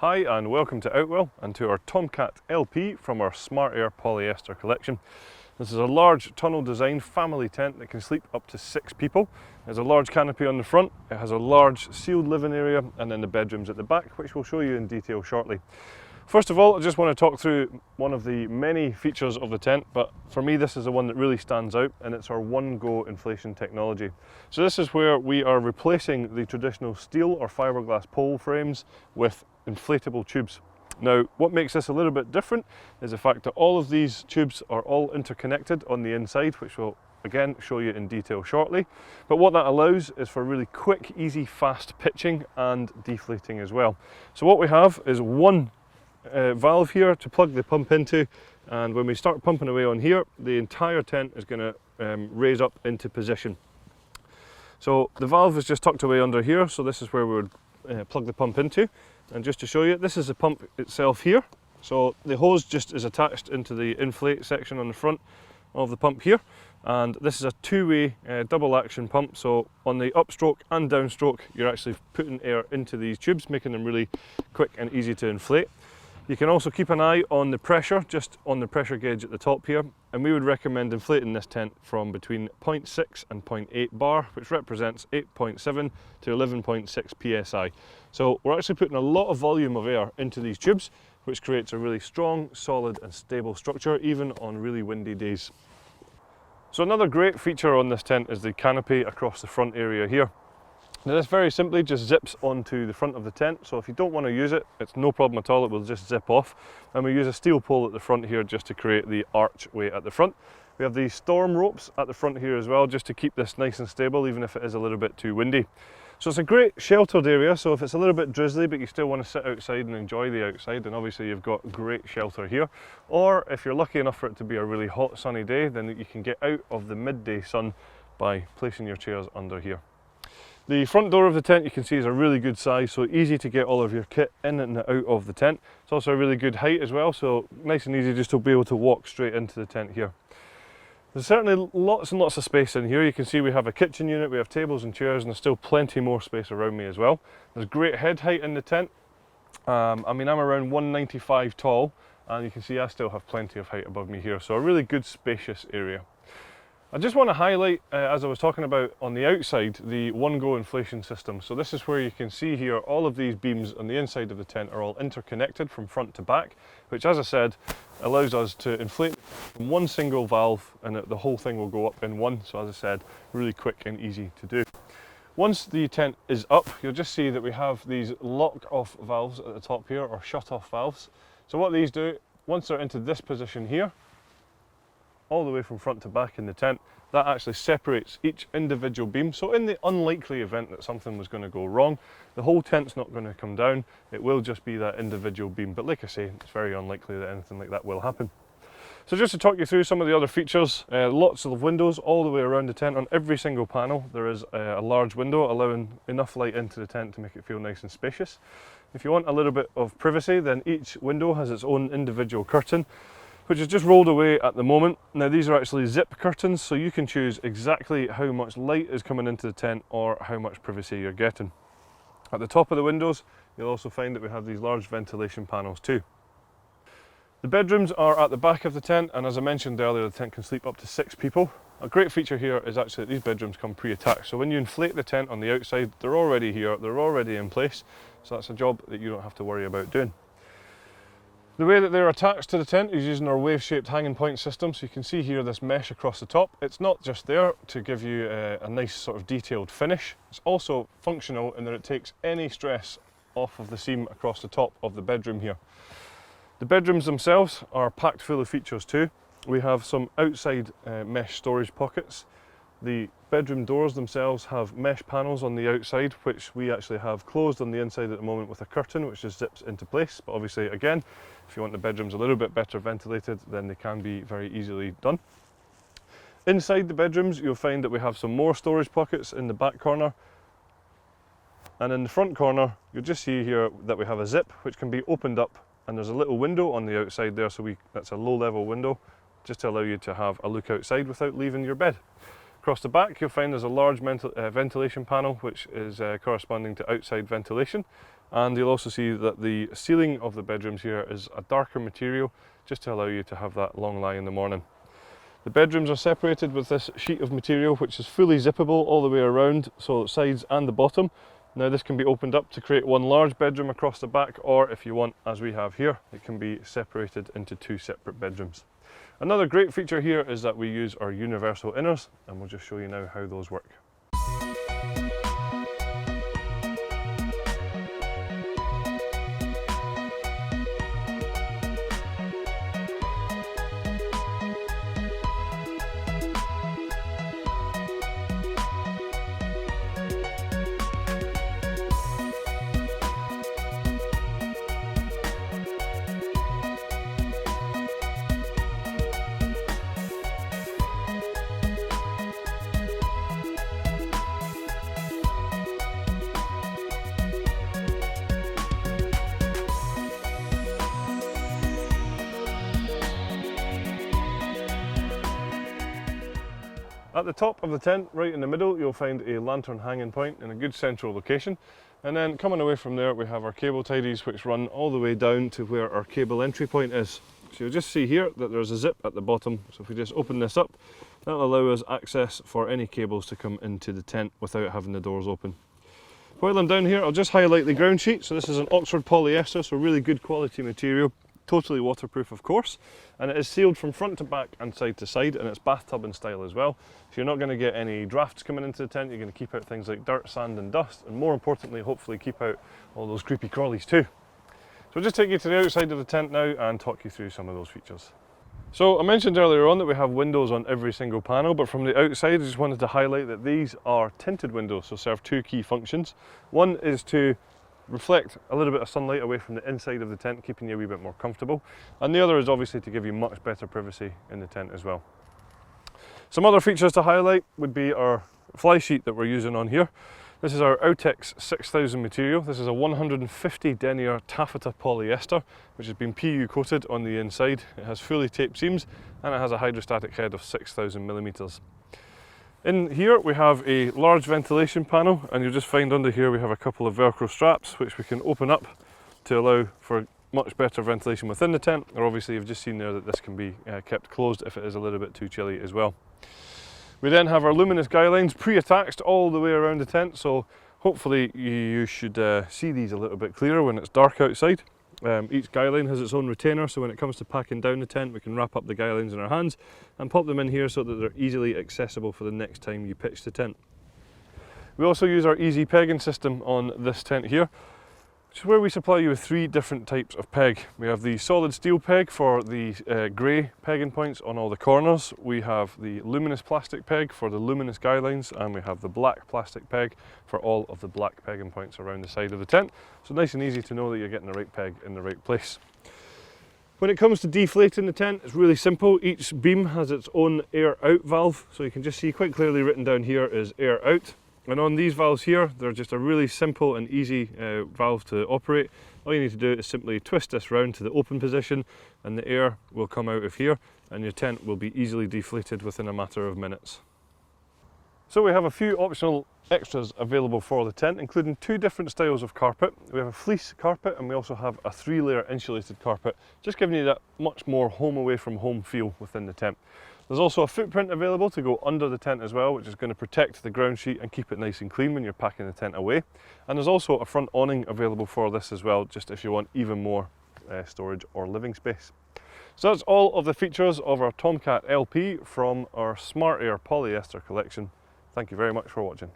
Hi and welcome to Outwell and to our Tomcat LP from our Smart Air polyester collection. This is a large tunnel designed family tent that can sleep up to 6 people. It has a large canopy on the front, it has a large sealed living area and then the bedrooms at the back, which we'll show you in detail shortly. First of all, I just want to talk through one of the many features of the tent, but for me this is the one that really stands out, and it's our One-Go Inflation Technology. So this is where we are replacing the traditional steel or fiberglass pole frames with inflatable tubes. Now, what makes this a little bit different is the fact that all of these tubes are all interconnected on the inside, which we'll again show you in detail shortly. But what that allows is for really quick, easy, fast pitching and deflating as well. So what we have is one valve here to plug the pump into, and when we start pumping away on here, the entire tent is going to raise up into position. So the valve is just tucked away under here, so this is where we would plug the pump into. And just to show you, this is the pump itself here. So the hose just is attached into the inflate section on the front of the pump here, and this is a two-way double action pump. So on the upstroke and downstroke, you're actually putting air into these tubes, making them really quick and easy to inflate. You can also keep an eye on the pressure, just on the pressure gauge at the top here, and we would recommend inflating this tent from between 0.6 and 0.8 bar, which represents 8.7 to 11.6 psi. So we're actually putting a lot of volume of air into these tubes, which creates a really strong, solid and stable structure, even on really windy days. So another great feature on this tent is the canopy across the front area here. Now this very simply just zips onto the front of the tent, so if you don't want to use it, it's no problem at all, it will just zip off. And we use a steel pole at the front here just to create the archway at the front. We have these storm ropes at the front here as well, just to keep this nice and stable, even if it is a little bit too windy. So it's a great sheltered area, so if it's a little bit drizzly but you still want to sit outside and enjoy the outside, then obviously you've got great shelter here. Or if you're lucky enough for it to be a really hot sunny day, then you can get out of the midday sun by placing your chairs under here. The front door of the tent you can see is a really good size, so easy to get all of your kit in and out of the tent. It's also a really good height as well, so nice and easy just to be able to walk straight into the tent here. There's certainly lots and lots of space in here. You can see we have a kitchen unit, we have tables and chairs, and there's still plenty more space around me as well. There's great head height in the tent. I'm around 195 tall, and you can see I still have plenty of height above me here, so a really good spacious area. I just want to highlight, as I was talking about on the outside, the One-Go inflation system. So this is where you can see here all of these beams on the inside of the tent are all interconnected from front to back, which, as I said, allows us to inflate from one single valve, and the whole thing will go up in one. So as I said, really quick and easy to do. Once the tent is up, you'll just see that we have these lock-off valves at the top here, or shut-off valves. So what these do, once they're into this position here, all the way from front to back in the tent, that actually separates each individual beam. So in the unlikely event that something was going to go wrong, the whole tent's not going to come down, it will just be that individual beam. But like I say, it's very unlikely that anything like that will happen. So just to talk you through some of the other features, lots of windows all the way around the tent. On every single panel there is a large window, allowing enough light into the tent to make it feel nice and spacious. If you want a little bit of privacy, then each window has its own individual curtain, which is just rolled away at the moment. Now these are actually zip curtains, so you can choose exactly how much light is coming into the tent or how much privacy you're getting. At the top of the windows, you'll also find that we have these large ventilation panels too. The bedrooms are at the back of the tent, and as I mentioned earlier, the tent can sleep up to 6 people. A great feature here is actually that these bedrooms come pre-attached, so when you inflate the tent on the outside, they're already here, they're already in place, so that's a job that you don't have to worry about doing. The way that they're attached to the tent is using our wave-shaped hanging point system. So you can see here this mesh across the top. It's not just there to give you a nice sort of detailed finish. It's also functional in that it takes any stress off of the seam across the top of the bedroom here. The bedrooms themselves are packed full of features too. We have some outside mesh storage pockets. The bedroom doors themselves have mesh panels on the outside, which we actually have closed on the inside at the moment with a curtain, which just zips into place. But obviously, again, if you want the bedrooms a little bit better ventilated, then they can be very easily done. Inside the bedrooms, you'll find that we have some more storage pockets in the back corner. And in the front corner, you'll just see here that we have a zip, which can be opened up, and there's a little window on the outside there, so that's a low-level window, just to allow you to have a look outside without leaving your bed. Across the back you'll find there's a large ventilation panel, which is corresponding to outside ventilation, and you'll also see that the ceiling of the bedrooms here is a darker material, just to allow you to have that long lie in the morning. The bedrooms are separated with this sheet of material which is fully zippable all the way around, so sides and the bottom. Now this can be opened up to create one large bedroom across the back, or if you want, as we have here, it can be separated into 2 separate bedrooms. Another great feature here is that we use our universal inners, and we'll just show you now how those work. At the top of the tent, right in the middle, you'll find a lantern hanging point in a good central location. And then coming away from there, we have our cable tidies which run all the way down to where our cable entry point is. So you'll just see here that there's a zip at the bottom. So if we just open this up, that'll allow us access for any cables to come into the tent without having the doors open. While I'm down here, I'll just highlight the ground sheet. So this is an Oxford polyester, so really good quality material. Totally waterproof, of course, and it is sealed from front to back and side to side, and it's bathtub in style as well. So you're not going to get any drafts coming into the tent. You're going to keep out things like dirt, sand and dust, and more importantly, hopefully keep out all those creepy crawlies too. So I'll just take you to the outside of the tent now and talk you through some of those features. So I mentioned earlier on that we have windows on every single panel, but from the outside I just wanted to highlight that these are tinted windows, so serve 2 key functions. One is to reflect a little bit of sunlight away from the inside of the tent, keeping you a wee bit more comfortable, and the other is obviously to give you much better privacy in the tent as well. Some other features to highlight would be our fly sheet that we're using on here. This is our Outex 6000 material. This is a 150 denier taffeta polyester which has been PU coated on the inside. It has fully taped seams and it has a hydrostatic head of 6,000 millimeters. In here we have a large ventilation panel, and you'll just find under here we have a couple of Velcro straps which we can open up to allow for much better ventilation within the tent, or obviously you've just seen there that this can be kept closed if it is a little bit too chilly as well. We then have our luminous guy lines pre-attached all the way around the tent, so hopefully you should see these a little bit clearer when it's dark outside. Each guy line has its own retainer, so when it comes to packing down the tent we can wrap up the guy lines in our hands and pop them in here so that they're easily accessible for the next time you pitch the tent. We also use our easy pegging system on this tent here, which is where we supply you with 3 different types of peg. We have the solid steel peg for the grey pegging points on all the corners. We have the luminous plastic peg for the luminous guy lines, and we have the black plastic peg for all of the black pegging points around the side of the tent. So nice and easy to know that you're getting the right peg in the right place. When it comes to deflating the tent, it's really simple. Each beam has its own air out valve, so you can just see quite clearly written down here is air out. And on these valves here, they're just a really simple and easy valve to operate. All you need to do is simply twist this round to the open position and the air will come out of here and your tent will be easily deflated within a matter of minutes. So we have a few optional extras available for the tent, including 2 different styles of carpet. We have a fleece carpet and we also have a 3-layer insulated carpet, just giving you that much more home away from home feel within the tent. There's also a footprint available to go under the tent as well, which is going to protect the ground sheet and keep it nice and clean when you're packing the tent away. And there's also a front awning available for this as well, just if you want even more storage or living space. So that's all of the features of our Tomcat LP from our Smart Air polyester collection. Thank you very much for watching.